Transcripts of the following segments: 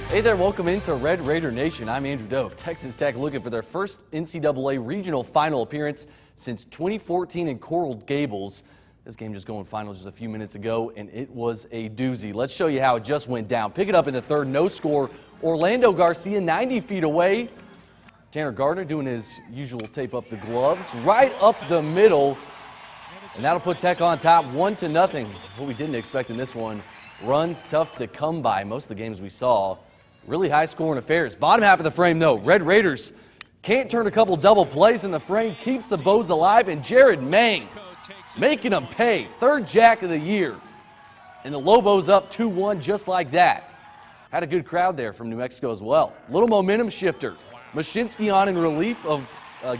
Hey there, welcome into Red Raider Nation. I'm Andrew Doak. Texas Tech looking for their first NCAA regional final appearance since 2014 in Coral Gables. This game just going final just a few minutes ago, and it was a doozy. Let's show you how it just went down. Pick it up in the third, no score. Orlando Garcia 90 feet away. Tanner Gardner doing his usual tape up the gloves, right up the middle. And that'll put Tech on top 1-0. What we didn't expect in this one, runs tough to come by. Most of the games we saw, really high-scoring affairs. Bottom half of the frame, though, Red Raiders can't turn a couple double plays in the frame, keeps the Bows alive, and Jared Mang making them pay. Third jack of the year. And the Lobos up 2-1 just like that. Had a good crowd there from New Mexico as well. Little momentum shifter. Mashinsky on in relief of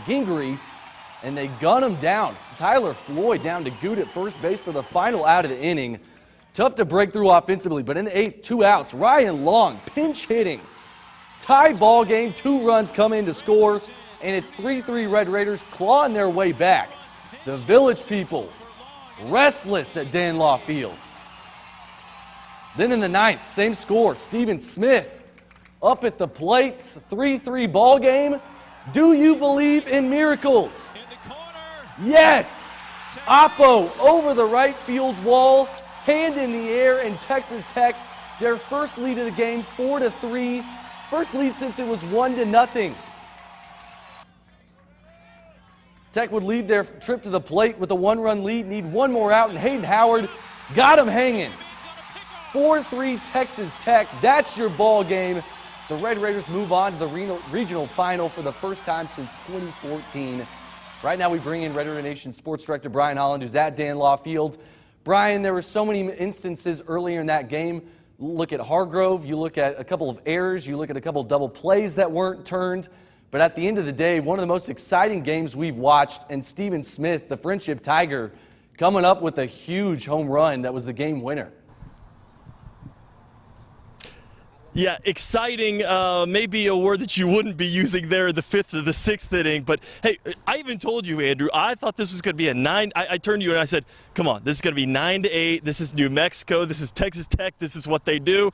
Gingery, and they gun him down. Tyler Floyd down to Good at first base for the final out of the inning. Tough to break through offensively, but in the eighth, 2 outs. Ryan Long, pinch hitting. Tie ball game, 2 runs come in to score, and it's 3-3 Red Raiders clawing their way back. The Village people restless at Danlaw Field. Then in the ninth, same score, Steven Smith up at the plate, 3-3 ball game. Do you believe in miracles? Yes! Oppo over the right field wall, hand in the air, and Texas Tech, their first lead of the game, 4-3. First lead since it was 1-0. Tech would leave their trip to the plate with a 1-run lead, need one more out, and Hayden Howard got him hanging. 4-3 Texas Tech, that's your ball game. The Red Raiders move on to the regional final for the first time since 2014. Right now we bring in Red Raider Nation Sports Director Brian Holland, who's at Danlaw Field. Brian, there were so many instances earlier in that game. Look at Hargrove, you look at a couple of errors, you look at a couple of double plays that weren't turned. But at the end of the day, one of the most exciting games we've watched, and Steven Smith, the Friendship Tiger, coming up with a huge home run that was the game winner. Yeah, exciting, maybe a word that you wouldn't be using there in the 5th or the 6th inning. But, hey, I even told you, Andrew, I thought this was going to be a 9. I turned to you and I said, come on, this is going to be 9-8. This is New Mexico. This is Texas Tech. This is what they do.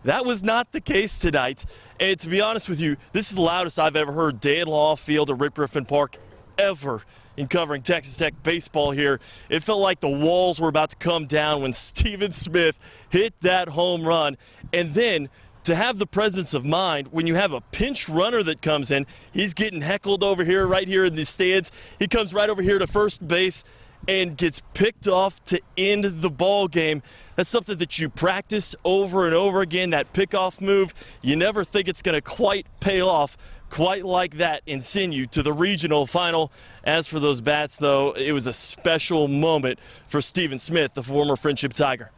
That was not the case tonight. And to be honest with you, this is the loudest I've ever heard Danlaw Field or Rip Griffin Park ever in covering Texas Tech baseball here. It felt like the walls were about to come down when Steven Smith hit that home run. And then to have the presence of mind when you have a pinch runner that comes in, he's getting heckled over here, right here in the stands. He comes right over here to first base and gets picked off to end the ball game. That's something that you practice over and over again, that pickoff move. You never think it's going to quite pay off quite like that and send you to the regional final. As for those bats, though, it was a special moment for Steven Smith, the former Friendship Tiger.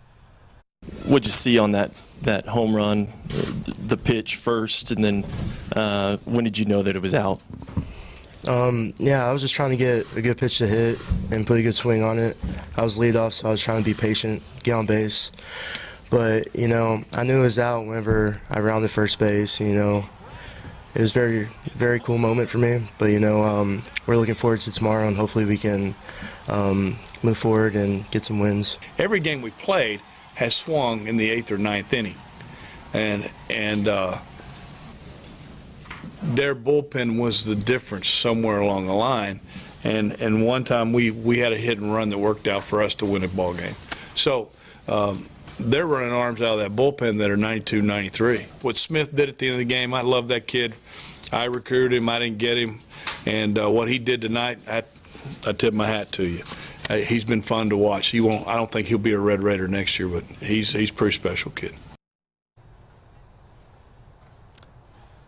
What'd you see on that home run, the pitch first, and then when did you know that it was out? Yeah, I was just trying to get a good pitch to hit and put a good swing on it. I was leadoff, so I was trying to be patient, get on base. But, you know, I knew it was out whenever I rounded first base. You know, it was a very, very cool moment for me. But, you know, we're looking forward to tomorrow, and hopefully we can move forward and get some wins. Every game we played has swung in the 8th or 9th inning, and their bullpen was the difference somewhere along the line, and one time we had a hit and run that worked out for us to win a ball game. So they're running arms out of that bullpen that are 92, 93. What Smith did at the end of the game, I love that kid. I recruited him, I didn't get him, and what he did tonight, I tip my hat to you. He's been fun to watch. I don't think he'll be a Red Raider next year, but he's a pretty special kid.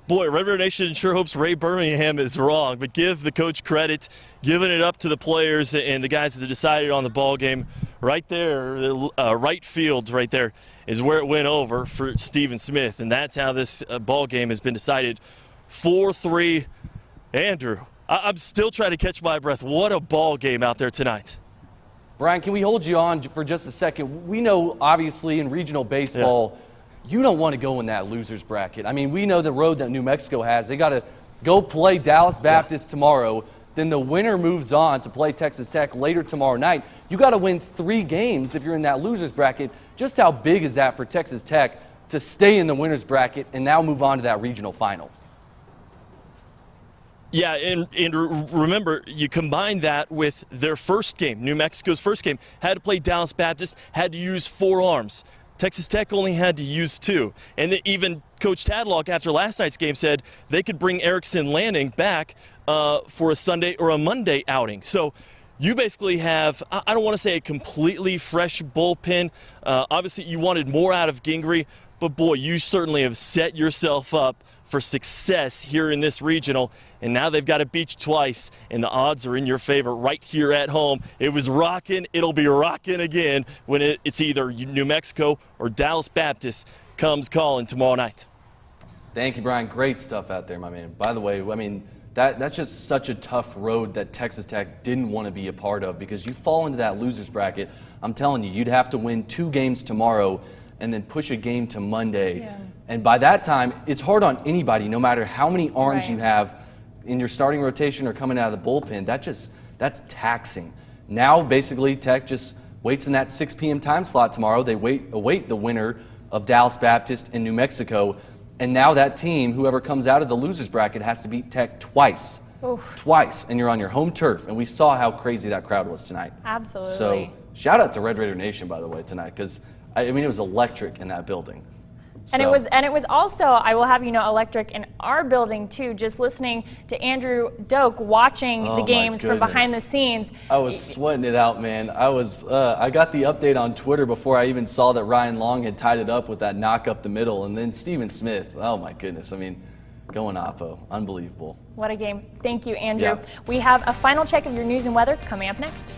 Boy, Red Raider Nation sure hopes Ray Birmingham is wrong, but give the coach credit, giving it up to the players and the guys that decided on the ball game. Right there, right field right there is where it went over for Steven Smith, and that's how this ball game has been decided. 4-3. Andrew, I'm still trying to catch my breath. What a ball game out there tonight. Brian, can we hold you on for just a second? We know, obviously, in regional baseball, you don't want to go in that loser's bracket. I mean, we know the road that New Mexico has. They got to go play Dallas Baptist tomorrow. Then the winner moves on to play Texas Tech later tomorrow night. You got to win 3 games if you're in that loser's bracket. Just how big is that for Texas Tech to stay in the winner's bracket and now move on to that regional final. Yeah, and remember, you combine that with their first game. New Mexico's first game had to play Dallas Baptist, had to use 4 arms. Texas Tech only had to use 2. And even Coach Tadlock, after last night's game, said they could bring Erickson Lanning back for a Sunday or a Monday outing. So you basically have, I don't want to say a completely fresh bullpen. Obviously, you wanted more out of Gingrey, but boy, you certainly have set yourself up for success here in this regional. And now they've got to beat you twice, and the odds are in your favor right here at home. It was rocking. It'll be rocking again when it's either New Mexico or Dallas Baptist comes calling tomorrow night. Thank you, Brian. Great stuff out there, my man. By the way, I mean, that's just such a tough road that Texas Tech didn't want to be a part of, because you fall into that loser's bracket. I'm telling you, you'd have to win 2 games tomorrow and then push a game to Monday. Yeah. And by that time, it's hard on anybody, no matter how many arms you have in your starting rotation or coming out of the bullpen. That's taxing. Now, basically, Tech just waits in that 6 p.m. time slot tomorrow. They await the winner of Dallas Baptist and New Mexico. And now that team, whoever comes out of the loser's bracket, has to beat Tech twice. Oof. Twice. And you're on your home turf. And we saw how crazy that crowd was tonight. Absolutely. So shout out to Red Raider Nation, by the way, tonight, because I mean, it was electric in that building. And it was also, I will have you know, electric in our building too. Just listening to Andrew Doak watching the games from behind the scenes. I was sweating it out, man. I got the update on Twitter before I even saw that Ryan Long had tied it up with that knock up the middle, and then Steven Smith. Oh my goodness! I mean, going Oppo, unbelievable. What a game! Thank you, Andrew. Yeah. We have a final check of your news and weather coming up next.